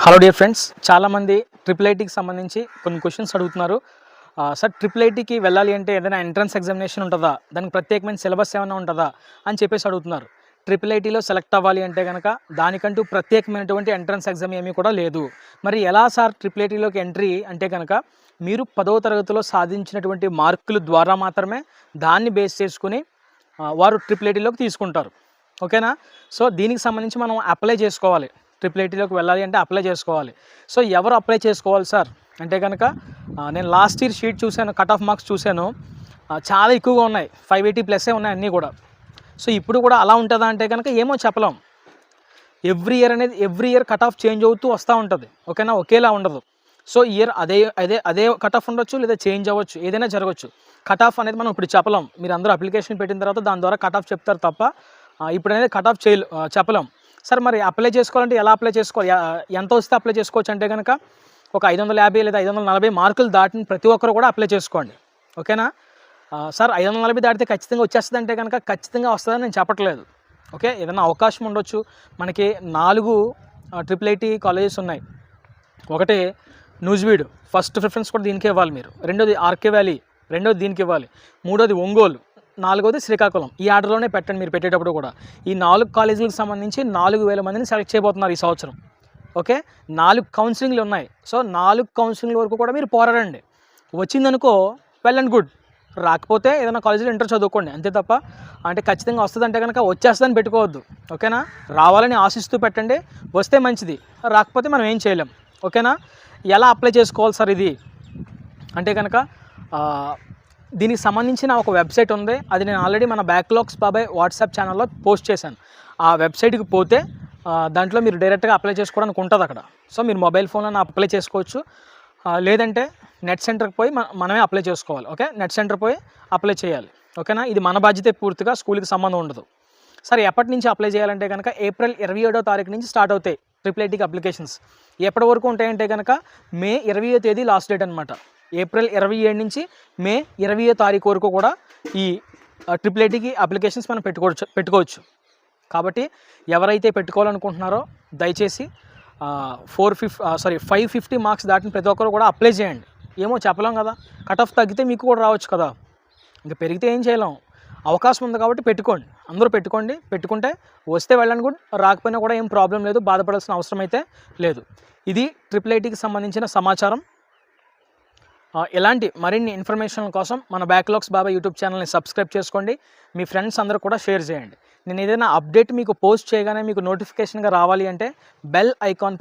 Hello dear friends, చాలామంది triple ఐటీకి సంబంధించి కొన్ని క్వశ్చన్స్ అడుగుతున్నారు. సార్, ట్రిపుల్ ఐటీకి వెళ్ళాలి అంటే ఏదైనా ఎంట్రన్స్ ఎగ్జామినేషన్ ఉంటుందా, దానికి ప్రత్యేకమైన సిలబస్ ఏమైనా ఉంటుందా అని చెప్పేసి అడుగుతున్నారు. ట్రిపుల్ ఐటీలో సెలెక్ట్ అవ్వాలి అంటే కనుక దానికంటూ ప్రత్యేకమైనటువంటి ఎంట్రన్స్ ఎగ్జామ్ ఏమీ కూడా లేదు. మరి ఎలా సార్ ట్రిపుల్ ఐటీలోకి ఎంట్రీ అంటే కనుక మీరు 10వ తరగతిలో సాధించినటువంటి మార్కుల ద్వారా మాత్రమే దాన్ని బేస్ చేసుకుని వారు ట్రిపుల్ ఐటీలోకి తీసుకుంటారు. ఓకేనా? సో దీనికి సంబంధించి మనం అప్లై చేసుకోవాలి. ట్రిపుల్ ఐటీలోకి వెళ్ళాలి అంటే అప్లై చేసుకోవాలి. సో ఎవరు అప్లై చేసుకోవాలి సార్ అంటే కనుక నేను లాస్ట్ ఇయర్ షీట్ చూశాను, కట్ ఆఫ్ మార్క్స్ చూశాను, చాలా ఎక్కువగా ఉన్నాయి, 580+ ఉన్నాయి అన్నీ కూడా. సో ఇప్పుడు కూడా అలా ఉంటుందా అంటే కనుక ఏమో చెప్పలేం. Every year cut off change అవుతూ వస్తూ ఉంటుంది. ఓకేనా? ఒకేలా ఉండదు. సో ఇయర్ అదే కట్ ఆఫ్ ఉండొచ్చు, లేదా చేంజ్ అవ్వచ్చు, ఏదైనా జరగవచ్చు. కట్ ఆఫ్ అనేది మనం ఇప్పుడు చెప్పలేం. మీరు అందరూ అప్లికేషన్ పెట్టిన తర్వాత దాని ద్వారా కట్ ఆఫ్ చెప్తారు తప్ప ఇప్పుడు అనేది కట్ ఆఫ్ చెప్పలేం. సార్, మరి అప్లై చేసుకోవాలంటే ఎలా అప్లై చేసుకోవాలి, ఎంత వస్తే అప్లై చేసుకోవచ్చు అంటే కనుక ఒక 550 లేదా 540 మార్కులు దాటిన ప్రతి ఒక్కరు కూడా అప్లై చేసుకోండి. ఓకేనా? సార్, 540 దాటితే ఖచ్చితంగా వచ్చేస్తుంది అంటే కనుక ఖచ్చితంగా వస్తుందని నేను చెప్పట్లేదు. ఓకే, ఏదైనా అవకాశం ఉండొచ్చు. మనకి 4 ట్రిపుల్ ఐటీ కాలేజెస్ ఉన్నాయి. ఒకటి నూజివీడు, ఫస్ట్ ప్రిఫరెన్స్ కూడా దీనికే ఇవ్వాలి మీరు. రెండోది ఆర్కే వ్యాలీ, రెండోది దీనికి ఇవ్వాలి. మూడోది ఒంగోలు, నాలుగోది శ్రీకాకుళం. ఈ ఆర్డర్లోనే పెట్టండి మీరు పెట్టేటప్పుడు కూడా. ఈ 4 కాలేజీలకు సంబంధించి 4000 మందిని సెలెక్ట్ చేయబోతున్నారు ఈ సంవత్సరం. ఓకే, 4 కౌన్సిలింగ్లు ఉన్నాయి. సో 4 కౌన్సిలింగ్ వరకు కూడా మీరు పోరాడండి. వచ్చిందనుకో వెల్ అండ్ గుడ్, రాకపోతే ఏదైనా కాలేజీలో ఇంటర్ చదువుకోండి, అంతే తప్ప అంటే ఖచ్చితంగా వస్తుందంటే కనుక వచ్చేస్తుందని పెట్టుకోవద్దు. ఓకేనా? రావాలని ఆశిస్తూ పెట్టండి, వస్తే మంచిది, రాకపోతే మనం ఏం చేయలేం. ఓకేనా? ఎలా అప్లై చేసుకోవాలి సార్ ఇది అంటే కనుక దీనికి సంబంధించిన ఒక వెబ్సైట్ ఉంది. అది నేను ఆల్రెడీ మన బ్యాక్లాగ్స్ బాబాయ్ వాట్సాప్ ఛానల్లో పోస్ట్ చేశాను. ఆ వెబ్సైట్కి పోతే దాంట్లో మీరు డైరెక్ట్గా అప్లై చేసుకోవడానికి ఉంటుంది అక్కడ. సో మీరు మొబైల్ ఫోన్లో అప్లై చేసుకోవచ్చు, లేదంటే నెట్ సెంటర్కి పోయి మనమే అప్లై చేసుకోవాలి. ఓకే, నెట్ సెంటర్ పోయి అప్లై చేయాలి. ఓకేనా? ఇది మన బాధ్యతే, పూర్తిగా స్కూల్కి సంబంధం ఉండదు. సరే, ఎప్పటి నుంచి అప్లై చేయాలంటే కనుక ఏప్రిల్ 27వ తారీఖు నుంచి స్టార్ట్ అవుతాయి ట్రిపుల్ ఐటీకి అప్లికేషన్స్. ఎప్పటి వరకు ఉంటాయంటే కనుక మే 20వ తేదీ లాస్ట్ డేట్ అనమాట. ఏప్రిల్ 27 నుంచి మే 20వ తారీఖు వరకు కూడా ఈ ట్రిపుల్ ఐటీకి అప్లికేషన్స్ మనం పెట్టుకోవచ్చు. కాబట్టి ఎవరైతే పెట్టుకోవాలనుకుంటున్నారో దయచేసి 550 మార్క్స్ దాటిన ప్రతి ఒక్కరు కూడా అప్లై చేయండి. ఏమో చెప్పలేం కదా, కట్ ఆఫ్ తగ్గితే మీకు కూడా రావచ్చు కదా, ఇంకా పెరిగితే ఏం చేయలేం. అవకాశం ఉంది కాబట్టి పెట్టుకోండి, అందరూ పెట్టుకోండి. పెట్టుకుంటే వస్తే వెళ్ళండి కూడా, రాకపోయినా కూడా ఏం ప్రాబ్లం లేదు, బాధపడాల్సిన అవసరం అయితే లేదు. ఇది ట్రిపుల్ ఐటీకి సంబంధించిన సమాచారం. ఇలాంటి మరిన్ని ఇన్ఫర్మేషన్ కోసం మన బ్యాక్లాగ్స్ బాబా యూట్యూబ్ ఛానల్ని సబ్స్క్రైబ్ చేసుకోండి. మీ ఫ్రెండ్స్ అందరూ కూడా షేర్ చేయండి. నేను ఏదైనా అప్డేట్ మీకు పోస్ట్ చేయగానే మీకు నోటిఫికేషన్గా రావాలి అంటే బెల్ ఐకాన్పై